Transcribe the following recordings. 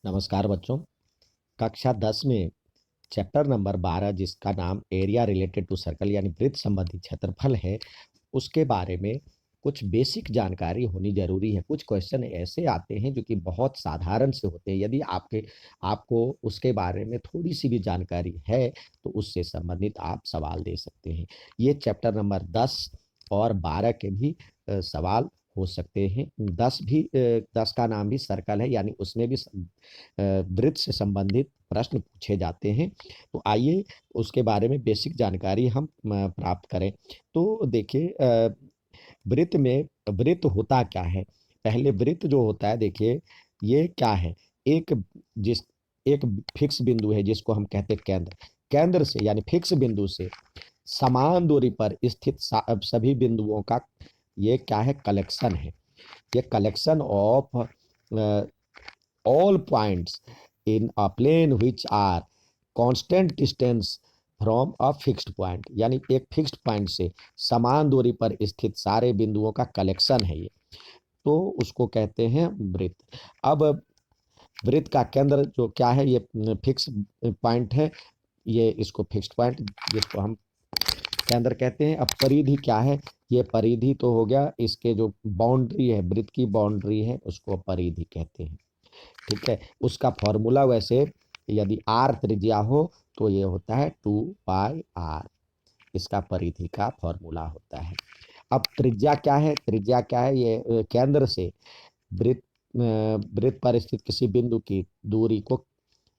नमस्कार बच्चों। कक्षा 10 में चैप्टर नंबर 12 जिसका नाम एरिया रिलेटेड टू सर्कल यानी वृत्त संबंधी क्षेत्रफल है, उसके बारे में कुछ बेसिक जानकारी होनी जरूरी है। कुछ क्वेश्चन ऐसे आते हैं जो कि बहुत साधारण से होते हैं। यदि आपको उसके बारे में थोड़ी सी भी जानकारी है तो उससे संबंधित आप सवाल दे सकते हैं। ये चैप्टर नंबर 10 और 12 के भी सवाल हो सकते हैं। 10 का नाम भी सर्कल है, यानी उसमें भी वृत्त से संबंधित प्रश्न पूछे जाते हैं। तो आइए उसके बारे में बेसिक जानकारी हम प्राप्त करें। तो देखिए, वृत्त होता क्या है। पहले वृत्त जो होता है, देखिए ये क्या है। एक जिस एक फिक्स बिंदु है जिसको हम कहते हैं केंद्र। केंद्र से यानी फिक्स बिंदु से समान दूरी पर स्थित सभी बिंदुओं का ये क्या है, कलेक्शन है। ये collection of all points in a plane which are constant distance from a fixed point, यानी एक फिक्स्ड पॉइंट से समान दूरी पर स्थित सारे बिंदुओं का कलेक्शन है ये। तो उसको कहते हैं वृत्त। अब वृत्त का केंद्र जो क्या है, ये फिक्स पॉइंट है। ये इसको फिक्स्ड पॉइंट जिसको हम केंद्र कहते हैं। अब परिधि क्या है, ये परिधि तो हो गया, इसके जो बाउंड्री है, वृत्त की बाउंड्री है, उसको परिधि कहते हैं। ठीक है। उसका फॉर्मूला वैसे यदि आर त्रिज्या हो तो ये होता है 2πr, इसका परिधि का फॉर्मूला होता है। अब त्रिज्या क्या है, त्रिज्या क्या है, ये केंद्र से वृत्त वृत्त पर स्थित किसी बिंदु की दूरी को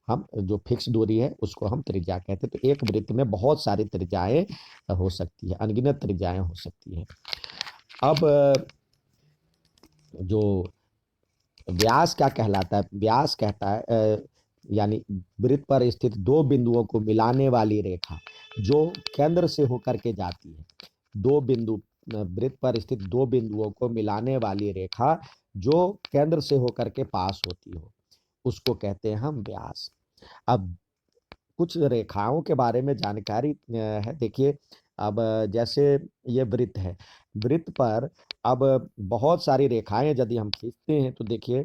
हम जो फिक्स दूरी है उसको हम त्रिज्या कहते हैं। तो एक वृत्त में बहुत सारी त्रिज्याएं हो सकती है, अनगिनत त्रिज्याएं हो सकती हैं। अब जो व्यास क्या कहलाता है, व्यास कहता है यानी वृत्त पर स्थित दो बिंदुओं को मिलाने वाली रेखा जो केंद्र से होकर के जाती है। दो बिंदु वृत्त पर स्थित दो बिंदुओं को मिलाने वाली रेखा जो केंद्र से होकर के पास होती हो, उसको कहते हैं हम व्यास। अब कुछ रेखाओं के बारे में जानकारी है। देखिए, अब जैसे ये वृत्त है, वृत्त पर अब बहुत सारी रेखाएं यदि हम खींचते हैं तो देखिए,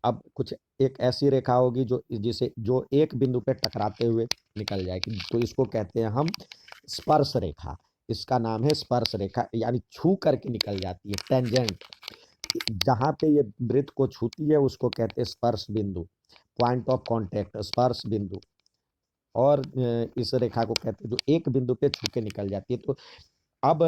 अब कुछ एक ऐसी रेखा होगी जो एक बिंदु पे टकराते हुए निकल जाएगी, तो इसको कहते हैं हम स्पर्श रेखा। इसका नाम है स्पर्श रेखा, यानी छू करके निकल जाती है, टेंजेंट। जहां पे ये वृत्त को छूती है उसको कहते हैं स्पर्श बिंदु, पॉइंट ऑफ कांटेक्ट, स्पर्श बिंदु। और इस रेखा को कहते हैं जो एक बिंदु पे छू के निकल जाती है। तो अब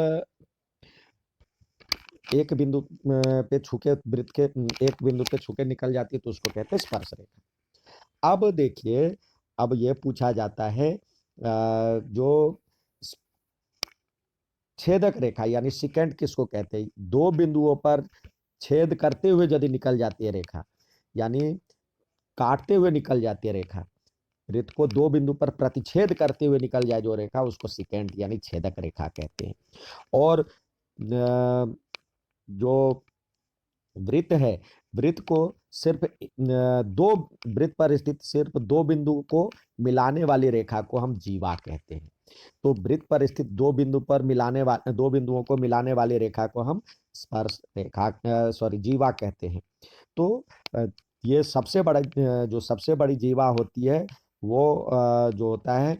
एक बिंदु पे छू के वृत्त के एक बिंदु पे छू के निकल जाती है तो उसको कहते हैं स्पर्श रेखा। अब देखिए, अब ये पूछा जाता है जो छेदक रेखा यानी सिकेंड किसको कहते हैं। दो बिंदुओं पर छेद करते हुए यदि निकल जाती है रेखा, यानी काटते हुए निकल जाती है रेखा, वृत्त को दो बिंदु पर प्रतिच्छेद करते हुए निकल जाए जो रेखा, उसको सिकेंड यानी छेदक रेखा कहते हैं। और जो वृत्त है, वृत्त को सिर्फ दो वृत्त पर स्थित सिर्फ दो बिंदु को मिलाने वाली रेखा को हम जीवा कहते हैं। तो वृत्त पर स्थित दो बिंदुओं को मिलाने वाली रेखा को हम स्पर्श रेखा जीवा कहते हैं। तो ये जो सबसे बड़ी जीवा होती है वो जो होता है,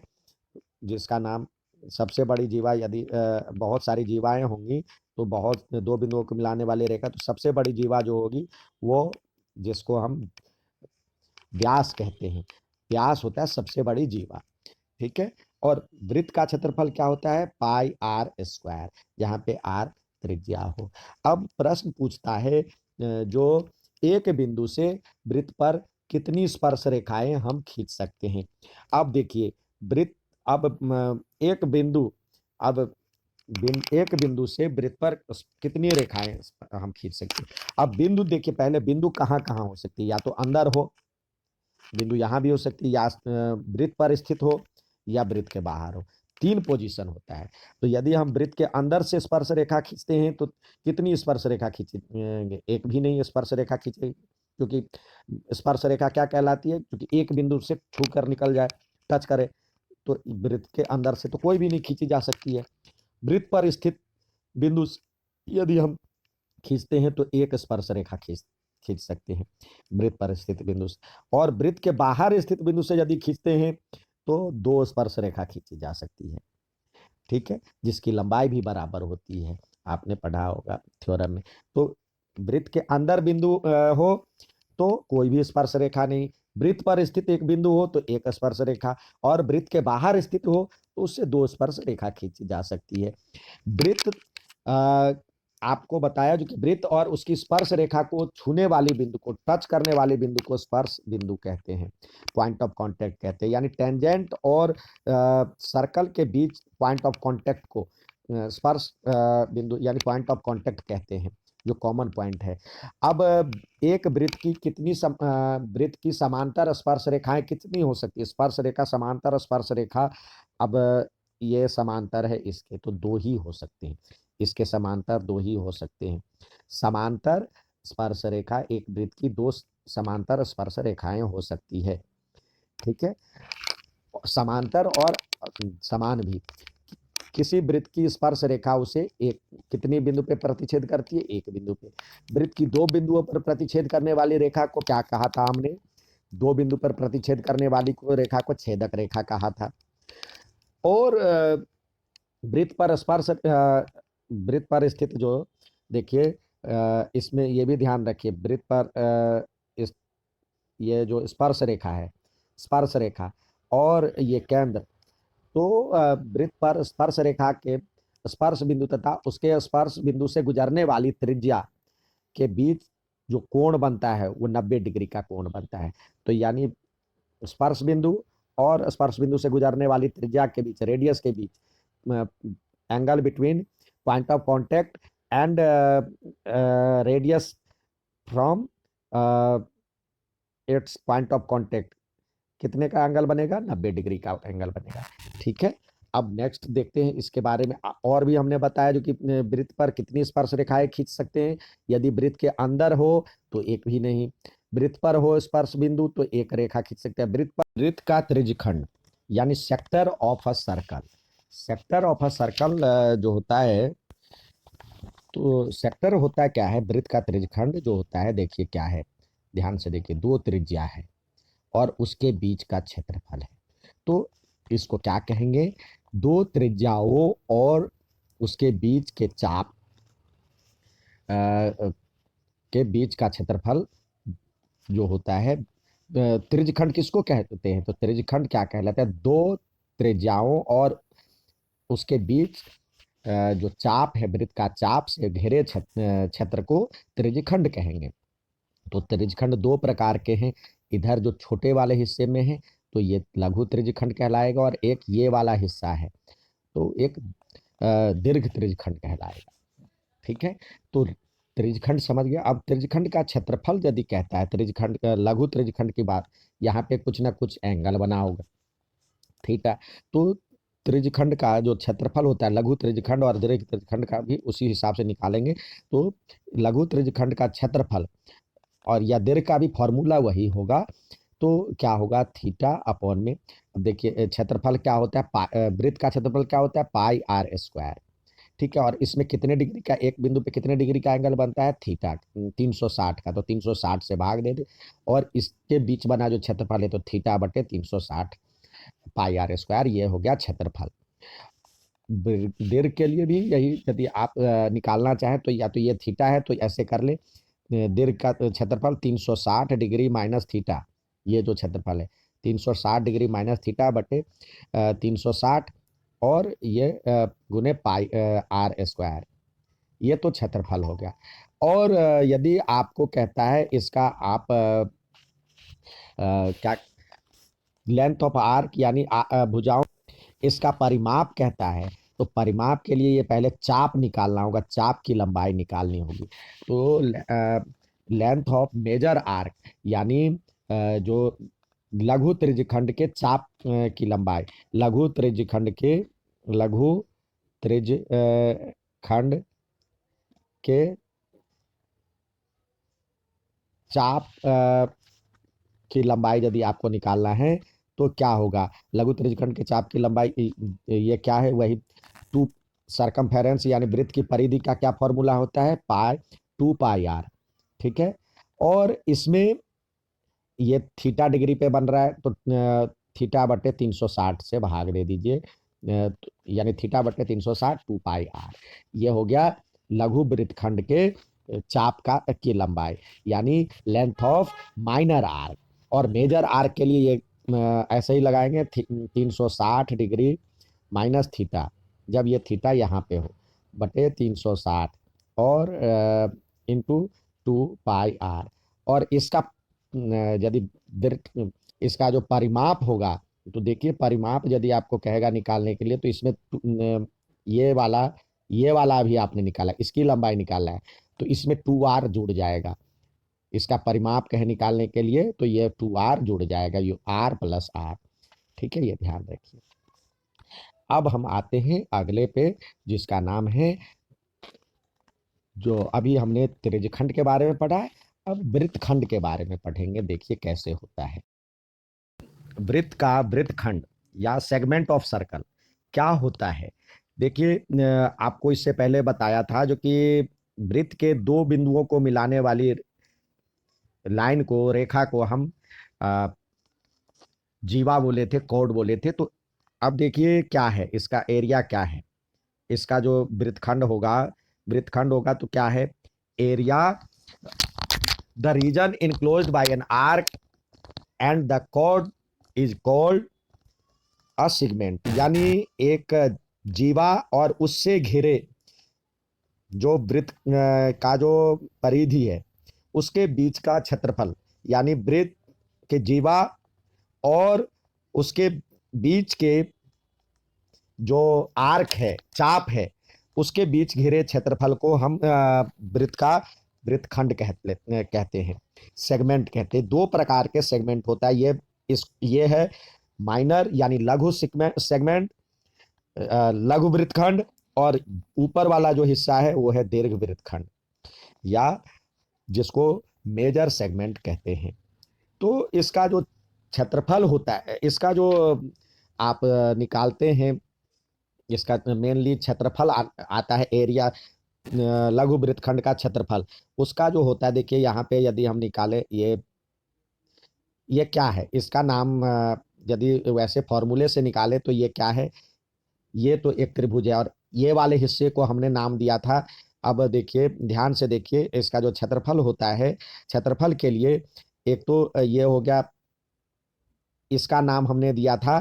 जिसका नाम सबसे बड़ी जीवा, यदि बहुत सारी जीवाएं होंगी तो बहुत दो बिंदुओं को मिलाने वाली रेखा, तो सबसे बड़ी जीवा जो होगी वो जिसको हम व्यास कहते हैं, व्यास होता है सबसे बड़ी जीवा। ठीक है। और वृत्त का क्षेत्रफल क्या होता है, पाई आर स्क्वायर, जहाँ पे आर त्रिज्या हो। अब प्रश्न पूछता है जो एक बिंदु से वृत्त पर कितनी स्पर्श रेखाएं हम खींच सकते हैं। अब देखिए, वृत्त अब एक बिंदु अब एक बिंदु से वृत्त पर कितनी रेखाएं हम खींच सकते हैं। अब बिंदु देखिए, पहले बिंदु कहाँ कहाँ हो सकती है, या तो अंदर हो, बिंदु यहाँ भी हो सकती है, या वृत्त पर स्थित हो, या वृत्त के बाहर हो। तीन पोजीशन होता है। तो यदि हम वृत्त के अंदर से स्पर्श रेखा खींचते हैं तो कितनी स्पर्श रेखा खींचेंगे, एक भी नहीं स्पर्श रेखा खींचेगी, क्योंकि स्पर्श रेखा क्या कहलाती है, क्योंकि एक बिंदु से छू कर निकल जाए, टच करे। तो वृत्त के अंदर से तो कोई भी नहीं खींची जा सकती है। वृत्त पर स्थित बिंदु यदि हम खींचते हैं तो एक स्पर्श रेखा खींच खींच सकते हैं वृत्त पर स्थित बिंदु से। और वृत्त के बाहर स्थित बिंदु से यदि खींचते हैं तो दो स्पर्श रेखा खींची जा सकती है, ठीक है, जिसकी लंबाई भी बराबर होती है, आपने पढ़ा होगा थ्योरम में। तो वृत्त के अंदर बिंदु हो तो कोई भी स्पर्श रेखा नहीं, वृत्त पर स्थित एक बिंदु हो तो एक स्पर्श रेखा, और वृत्त के बाहर स्थित हो तो उससे दो स्पर्श रेखा खींची जा सकती है। वृत्त आपको बताया जो कि वृत्त और उसकी स्पर्श रेखा को छूने वाली बिंदु को, टच करने वाले बिंदु को स्पर्श बिंदु कहते हैं, पॉइंट ऑफ कांटेक्ट कहते हैं। यानी टेंजेंट और सर्कल के बीच पॉइंट ऑफ कांटेक्ट को स्पर्श बिंदु यानी पॉइंट ऑफ कांटेक्ट कहते हैं, जो कॉमन पॉइंट है। अब एक वृत्त की वृत्त की समांतर स्पर्श रेखाएं कितनी हो सकती है? स्पर्श रेखा समांतर स्पर्श रेखा, अब ये समांतर है इसके तो दो ही हो सकते हैं, इसके समांतर दो ही हो सकते हैं। समांतर स्पर्श रेखा, एक वृत्त की दो समांतर स्पर्श रेखाएं हो सकती है, ठीक है, समांतर और समान भी। किसी वृत्त की स्पर्श रेखा उसे एक कितनी बिंदु पे प्रतिच्छेद करती है? एक बिंदु पे। वृत्त की दो बिंदुओं पर प्रतिच्छेद करने वाली रेखा को क्या कहा था हमने? दो बिंदु पर प्रतिच्छेद करने वाली को रेखा को छेदक रेखा कहा था। और वृत्त पर स्पर्श वृत्त पर स्थित जो, देखिए इसमें ये भी ध्यान रखिए, वृत्त पर इस ये जो स्पर्श रेखा है, स्पर्श रेखा और ये केंद्र, तो वृत्त पर स्पर्श रेखा के स्पर्श बिंदु तथा उसके स्पर्श बिंदु से गुजरने वाली त्रिज्या के बीच जो कोण बनता है वो 90 डिग्री का कोण बनता है। तो यानी स्पर्श बिंदु और स्पर्श बिंदु से गुजरने वाली त्रिज्या के बीच, रेडियस के बीच, angle between point of contact and radius from its point of contact, कितने का एंगल बनेगा? 90 डिग्री का एंगल बनेगा, ठीक है। अब नेक्स्ट देखते हैं इसके बारे में। और भी हमने बताया जो कि वृत्त पर कितनी स्पर्श रेखाएं खींच सकते हैं। यदि वृत्त के अंदर हो तो एक भी नहीं, वृत्त पर हो स्पर्श बिंदु तो एक रेखा खींच सकते हैं। वृत्त का त्रिज्यखंड यानी sector of a circle, sector of a circle जो होता है, तो सेक्टर होता है क्या है? वृत्त का त्रिज्यखंड जो होता है, देखिए क्या है, ध्यान से देखिए, दो त्रिज्या है और उसके बीच का क्षेत्रफल है, तो इसको क्या कहेंगे? दो त्रिज्याओं और उसके बीच के चाप के बीच का क्षेत्रफल जो होता है, त्रिज्यखंड किसको कहते हैं? तो त्रिज्यखंड क्या कहलाता है? दो त्रिज्याओं और उसके बीच जो चाप है, वृत्त का चाप से घेरे क्षेत्र को त्रिज्यखंड कहेंगे। तो त्रिज्यखंड दो प्रकार के हैं, इधर जो छोटे वाले हिस्से में है तो ये लघु त्रिज्यखंड कहलाएगा, और एक ये वाला हिस्सा है तो एक दीर्घ त्रिज्यखंड कहलाएगा, ठीक है। तो त्रिज्यखंड समझ गया। अब त्रिज्यखंड का क्षेत्रफल यदि कहता है, त्रिज्यखंड लघु त्रिज्यखंड की बात, यहाँ पे कुछ ना कुछ एंगल बना होगा, थीटा। तो त्रिज्यखंड का जो क्षेत्रफल होता है, लघु त्रिज्यखंड और दीर्घ त्रिज्यखंड का भी उसी हिसाब से निकालेंगे। तो लघु त्रिज्यखंड का क्षेत्रफल और या दीर्घ का भी फॉर्मूला वही होगा, तो क्या होगा? थीटा अपॉन में, देखिए क्षेत्रफल क्या होता है, वृत्त का क्षेत्रफल क्या होता है? पाई आर स्क्वायर, ठीक है। और इसमें कितने डिग्री का, एक बिंदु पे कितने डिग्री का एंगल बनता है? थीटा, 360 का, तो 360 से भाग दे दे, और इसके बीच बना जो क्षेत्रफल है तो थीटा बटे 360 पाई आर स्क्वायर, ये हो गया क्षेत्रफल। दीर्घ के लिए भी यही, यदि आप निकालना चाहें तो या तो ये थीटा है तो ऐसे कर ले, दीर्घ का क्षेत्रफल 360 डिग्री माइनस थीटा, ये जो क्षेत्रफल है 360 डिग्री माइनस थीटा बटे 360 और ये गुने पाई आर स्क्वायर, ये तो क्षेत्रफल हो गया। और यदि आपको कहता है इसका आप क्या, लेंथ ऑफ आर्क यानी भुजाओं, इसका परिमाप कहता है, तो परिमाप के लिए ये पहले चाप निकालना होगा, चाप की लंबाई निकालनी होगी। तो लेंथ ऑफ मेजर आर्क यानी जो लघु त्रिज्यखंड के चाप की लंबाई, लघु त्रिज्यखंड के, लघु त्रिज्यखंड के चाप की लंबाई यदि आपको निकालना है तो क्या होगा? लघु त्रिज्यखंड के चाप की लंबाई ये क्या है? वही टू सरकमफेरेंस यानी वृत्त की परिधि का क्या फॉर्मूला होता है? पाई 2 पाई आर, ठीक है। और इसमें ये थीटा डिग्री पे बन रहा है, तो थीटा बटे 360 से भाग दे दीजिए, यानी थीटा बटे 360 2 पाई आर। ये हो गया लघु वृत्तखंड के चाप का की लंबाई, यानी लेंथ ऑफ माइनर आर्क। और मेजर आर्क के लिए ये ऐसे ही लगाएंगे, 360 डिग्री माइनस थीटा, जब ये थीटा यहाँ पे हो, बटे 360 और इंटू 2 पाई आर। और इसका यदि इसका जो परिमाप होगा, तो देखिए परिमाप यदि आपको कहेगा निकालने के लिए, तो इसमें ये वाला ये वाला भी आपने निकाला, इसकी लंबाई निकाला है, तो इसमें 2 आर जुड़ जाएगा। इसका परिमाप कहे निकालने के लिए तो ये 2 आर जुड़ जाएगा, ये आर प्लस आर। ठीक है, ये ध्यान रखिए। अब हम आते हैं अगले पे, जिसका नाम है, जो अभी हमने त्रिज्यखंड के बारे में पढ़ा है, अब वृत्तखंड के बारे में पढ़ेंगे। देखिए कैसे होता है वृत्त का वृत्तखंड या सेगमेंट ऑफ सर्कल क्या होता है। देखिए आपको इससे पहले बताया था, जो कि वृत्त के दो बिंदुओं को मिलाने वाली लाइन को, रेखा को हम जीवा बोले थे, कॉर्ड बोले थे। तो अब देखिए क्या है, इसका एरिया क्या है। इसका जो वृत्तखंड होगा तो क्या है, area the region enclosed by an arc and the chord is called a segment, यानी एक जीवा और उससे घिरे जो वृत्त का जो परिधि है, उसके बीच का क्षेत्रफल, यानी वृत्त के जीवा और उसके बीच के जो आर्क है, चाप है, उसके बीच घिरे क्षेत्रफल को हम वृत्त का वृत्तखंड कहते हैं, सेगमेंट कहते हैं। दो प्रकार के सेगमेंट होता है, ये है माइनर यानी लघु सेगमेंट, लघु वृत्तखंड, और ऊपर वाला जो हिस्सा है वो है दीर्घ वृत्तखंड, या जिसको मेजर सेगमेंट कहते हैं। तो इसका जो क्षेत्रफल होता है, इसका जो आप निकालते हैं, इसका मेनली क्षेत्रफल आता है, एरिया लघु वृत्तखंड का क्षेत्रफल, उसका जो होता है, देखिए यहाँ पे यदि हम निकाले, ये क्या है, इसका नाम यदि वैसे फॉर्मूले से निकाले तो ये क्या है, ये तो एक त्रिभुज है, और ये वाले हिस्से को हमने नाम दिया था। अब देखिए ध्यान से देखिए, इसका जो क्षेत्रफल होता है, क्षेत्रफल के लिए एक तो ये हो गया, इसका नाम हमने दिया था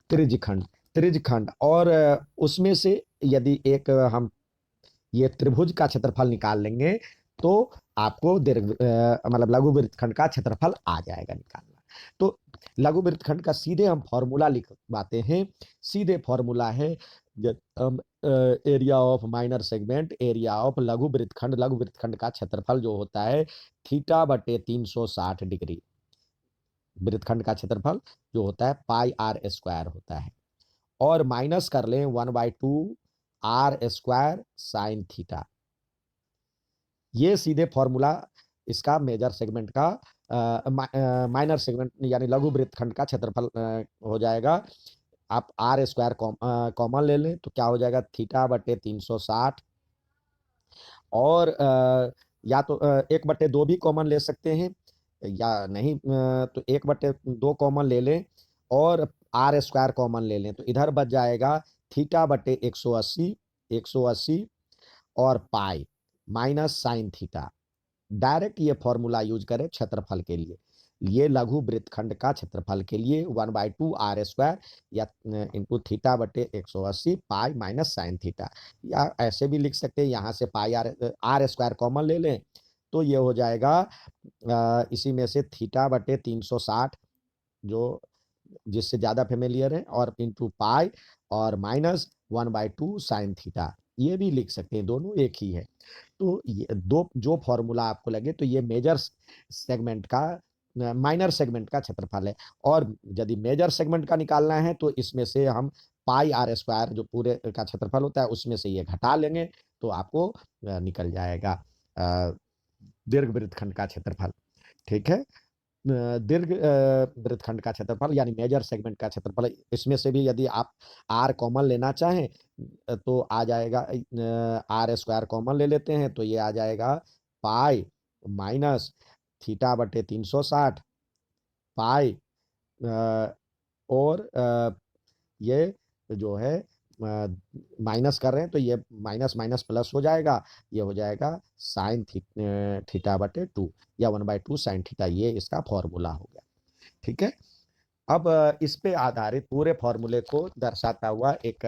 त्रिज्यखंड। त्रिज्यखंड, और उसमें से यदि एक हम ये त्रिभुज का क्षेत्रफल निकाल लेंगे, तो आपको मतलब लघु वृत्तखंड का क्षेत्रफल आ जाएगा निकालना। तो लघु वृत्तखंड का सीधे हम फॉर्मूला लिखवाते हैं। सीधे फॉर्मूला है, area of minor segment, area of लघु वृत्तखंड, लघु वृत्तखंड का क्षेत्रफल जो होता है थीटा बटे 360 डिग्री, वृत्तखंड का क्षेत्रफल जो होता है πr² होता है, और माइनस कर लें 1/2 r² साइन थीटा। ये सीधे फॉर्मूला इसका मेजर सेगमेंट का माइनर सेगमेंट यानी लघु वृत्तखंड का क्षेत्रफल हो जाएगा। आप r² कॉमन ले लें तो क्या हो जाएगा, थीटा बटे 360, और या तो 1/2 भी कॉमन ले सकते हैं, या नहीं तो 1/2 कॉमन ले लें, और r² कॉमन ले लें, तो इधर बच जाएगा थीटा बटे 180 और pi minus sine theta. Direct ये फॉर्मूला यूज करें क्षेत्रफल के लिए, ये लघु वृत्तखंड का क्षेत्रफल के लिए 1/2 r² या इंटू थीटा बटे 180 पाई माइनस साइन थीटा, या ऐसे भी लिख सकते हैं, यहाँ से पाई r² कॉमन ले लें तो ये हो जाएगा इसी में से थीटा बटे 360, जो जिससे ज़्यादा फेमिलियर है, और इंटू पाई और माइनस 1/2 साइन थीटा, ये भी लिख सकते हैं, दोनों एक ही है। तो ये दो जो फॉर्मूला आपको लगे, तो ये मेजर सेगमेंट का माइनर सेगमेंट का क्षेत्रफल है। और यदि मेजर सेगमेंट का निकालना है तो इसमें से हम πr² जो पूरे का क्षेत्रफल होता है उसमें से ये घटा लेंगे, तो आपको निकल जाएगा दीर्घ वृत्तखंड का क्षेत्रफल। ठीक है, दीर्घ वृत्तखंड का क्षेत्रफल यानी मेजर सेगमेंट का क्षेत्रफल, इसमें से भी यदि आप r कॉमन लेना चाहें तो आ जाएगा, r² कॉमन ले लेते हैं तो ये आ जाएगा पाई माइनस थीटा बटे 360 पाई, और ये जो है माइनस कर रहे हैं तो ये माइनस माइनस प्लस हो जाएगा, ये हो जाएगा साइन थीटा बटे 2 या 1/2 साइन थीटा, ये इसका फॉर्मूला हो गया। ठीक है। अब इस पे आधारित पूरे फॉर्मूले को दर्शाता हुआ एक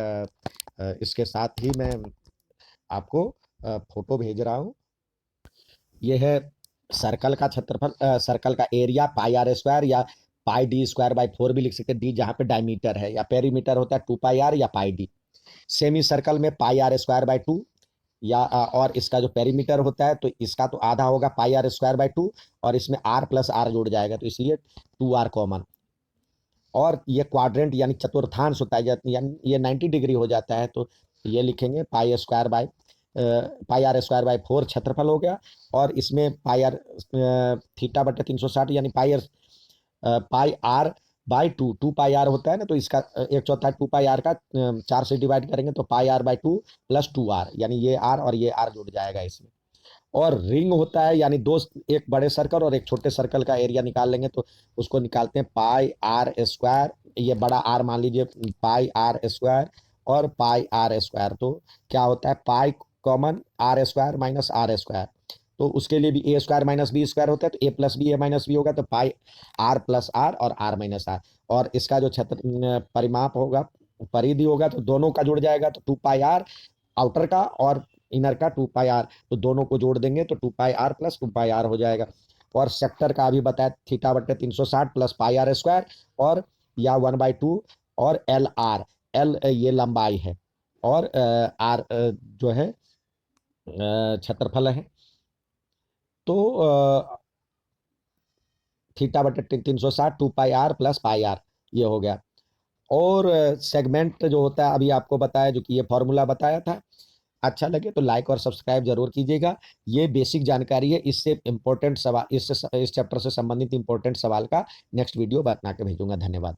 इसके साथ ही मैं आपको फोटो भेज रहा हूँ। ये है सर्कल का क्षेत्रफल, सर्कल का एरिया पाई आर स्क्वायर या पाई डी स्क्वायर बाई 4 भी लिख सकते हैं, डी जहाँ पे डायमीटर है, या पेरीमीटर होता है 2 पाई आर या पाई डी। सेमी सर्कल में पाई आर स्क्वायर बाई 2, या और इसका जो पेरीमीटर होता है तो इसका तो आधा होगा पाई आर स्क्वायर बाई 2, और इसमें आर प्लस आर जुड़ जाएगा तो इसलिए 2r कॉमन। और ये क्वाड्रेंट यानी चतुर्थांश होता है, यानी ये 90 डिग्री हो जाता है, तो ये लिखेंगे pi square by pi r square by 4 क्षेत्रफल हो गया, और इसमें पाई आर थीटा बटे 360 यानी पाई आर बाई 2, 2 पाई आर होता है ना, तो इसका 1/4 2 पाई आर का 4 से डिवाइड करेंगे तो pi R by 2 plus 2r, यानी ये आर और ये आर जुड़ जाएगा इसमें। और रिंग होता है यानी दो, एक बड़े सर्कल और एक छोटे सर्कल का एरिया निकाल लेंगे तो उसको निकालते हैं पाई आर स्क्वायर, ये बड़ा आर मान लीजिए, पाई आर स्क्वायर और पाई आर स्क्वायर, तो क्या होता है pi common r square minus r square, तो उसके लिए भी a square minus b square होता है, तो a plus b a minus b होगा, तो पाई आर प्लस आर और आर माइनस आर। और इसका जो क्षेत्र परिमाप होगा, परिधि होगा, तो दोनों का जुड़ जाएगा तो 2 पाई आर आउटर का और इनर का 2 पाई आर, तो दोनों को जोड़ देंगे तो 2 पाई आर प्लस 2 पाई आर हो जाएगा। और सेक्टर का अभी बताया थीटा बटे 360 प्लस पाई आर स्क्वायर, और या 1/2, और एल आर, एल ये लंबाई है, और आर जो है क्षेत्रफल है। तो थीटा बटे 360 2 पाई आर प्लस पाई आर, ये हो गया। और सेगमेंट जो होता है अभी आपको बताया, जो कि ये फॉर्मूला बताया था, अच्छा लगे तो लाइक और सब्सक्राइब जरूर कीजिएगा। ये बेसिक जानकारी है, इससे इंपॉर्टेंट सवाल, इस चैप्टर से संबंधित इंपॉर्टेंट सवाल का नेक्स्ट वीडियो बना के भेजूंगा। धन्यवाद।